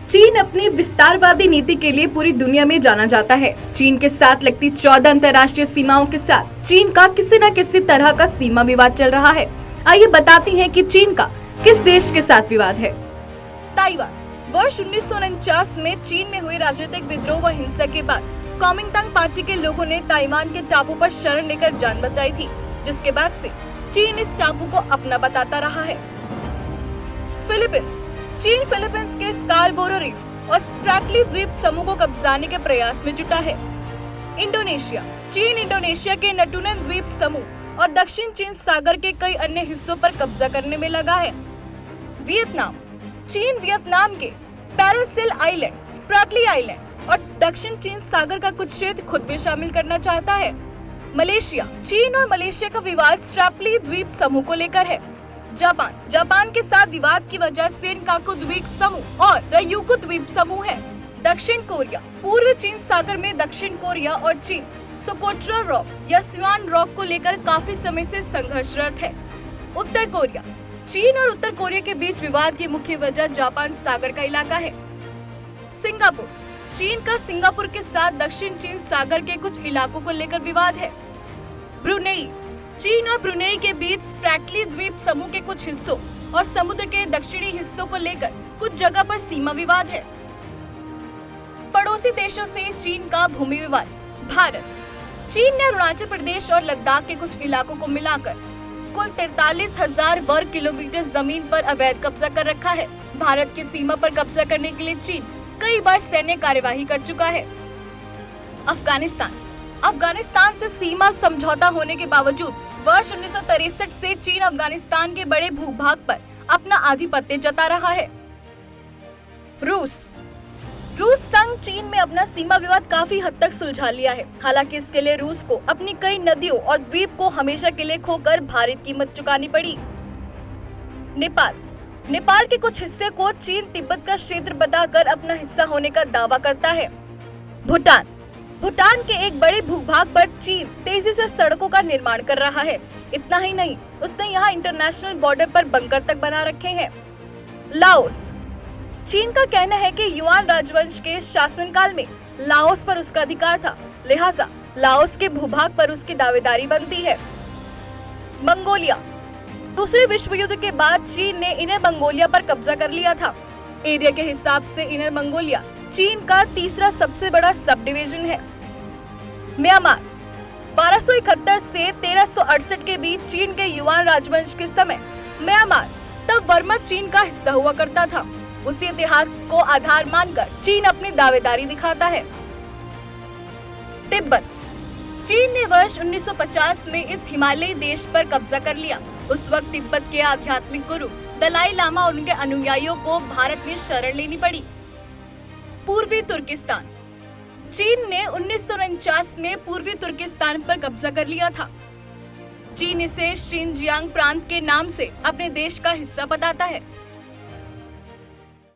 चीन अपनी विस्तारवादी नीति के लिए पूरी दुनिया में जाना जाता है। चीन के साथ लगती 14 अंतर्राष्ट्रीय सीमाओं के साथ चीन का किसी न किसी तरह का सीमा विवाद चल रहा है। आइए बताती हैं कि चीन का किस देश के साथ विवाद है। ताइवान। वर्ष 1949 में चीन में हुए राजनीतिक विद्रोह व हिंसा के बाद कुओमिंतान पार्टी के लोगों ने ताइवान के टापू पर शरण लेकर जान बचाई थी, जिसके बाद से चीन इस टापू को अपना बताता रहा है। फिलीपींस। चीन फिलीपींस के स्कार्बोरो रीफ और स्प्रैटली द्वीप समूह को कब्जाने के प्रयास में जुटा है। इंडोनेशिया। चीन इंडोनेशिया के नटूनन द्वीप समूह और दक्षिण चीन सागर के कई अन्य हिस्सों पर कब्जा करने में लगा है। वियतनाम। चीन वियतनाम के पैरासिल आइलैंड, स्प्रैटली आइलैंड और दक्षिण चीन सागर का कुछ क्षेत्र खुद में शामिल करना चाहता है। मलेशिया। चीन और मलेशिया का विवाद स्प्रैटली द्वीप समूह को लेकर है। जापान के साथ विवाद की वजह सेनकाकू द्वीप समूह और रयूकु द्वीप समूह है। दक्षिण कोरिया। पूर्व चीन सागर में दक्षिण कोरिया और चीन सोकोट्रा रॉक या स्वान रॉक को लेकर काफी समय से संघर्षरत है। उत्तर कोरिया। चीन और उत्तर कोरिया के बीच विवाद की मुख्य वजह जापान सागर का इलाका है। सिंगापुर। चीन का सिंगापुर के साथ दक्षिण चीन सागर के कुछ इलाकों को लेकर विवाद है। ब्रुनेई। चीन और ब्रुनेई के बीच स्प्रैटली द्वीप समूह के कुछ हिस्सों और समुद्र के दक्षिणी हिस्सों को लेकर कुछ जगह पर सीमा विवाद है। पड़ोसी देशों से चीन का भूमि विवाद। भारत। चीन ने अरुणाचल प्रदेश और लद्दाख के कुछ इलाकों को मिलाकर कुल 43,000 वर्ग किलोमीटर जमीन पर अवैध कब्जा कर रखा है। भारत की सीमा पर कब्जा करने के लिए चीन कई बार सैन्य कार्यवाही कर चुका है। अफगानिस्तान से सीमा समझौता होने के बावजूद वर्ष 1963 से चीन अफगानिस्तान के बड़े भूभाग पर अपना आधिपत्य जता रहा है। रूस संग चीन में अपना सीमा विवाद काफी हद तक सुलझा लिया है। हालांकि इसके लिए रूस को अपनी कई नदियों और द्वीप को हमेशा के लिए खोकर भारी कीमत चुकानी पड़ी। नेपाल के कुछ हिस्से को चीन तिब्बत का क्षेत्र बताकर अपना हिस्सा होने का दावा करता है। भूटान के एक बड़े भूभाग पर चीन तेजी से सड़कों का निर्माण कर रहा है। इतना ही नहीं, उसने यहाँ इंटरनेशनल बॉर्डर पर बंकर तक बना रखे हैं। लाओस। चीन का कहना है कि युआन राजवंश के शासनकाल में लाओस पर उसका अधिकार था, लिहाजा लाओस के भूभाग पर उसकी दावेदारी बनती है। मंगोलिया। दूसरे विश्व युद्ध के बाद चीन ने इनर मंगोलिया पर कब्जा कर लिया था। एरिया के हिसाब से इनर मंगोलिया चीन का तीसरा सबसे बड़ा सब डिवीजन है। म्यांमार। 1271 से 1368 के बीच चीन के युआन राजवंश के समय म्यांमार तब वर्मा चीन का हिस्सा हुआ करता था। उसी इतिहास को आधार मानकर चीन अपनी दावेदारी दिखाता है। तिब्बत। चीन ने वर्ष 1950 में इस हिमालयी देश पर कब्जा कर लिया। उस वक्त तिब्बत के आध्यात्मिक गुरु दलाई लामा और उनके अनुयायियों को भारत में शरण लेनी पड़ी। पूर्वी तुर्किस्तान। चीन ने 1949 में पूर्वी तुर्किस्तान पर कब्जा कर लिया था। चीन इसे शिनजियांग प्रांत के नाम से अपने देश का हिस्सा बताता है।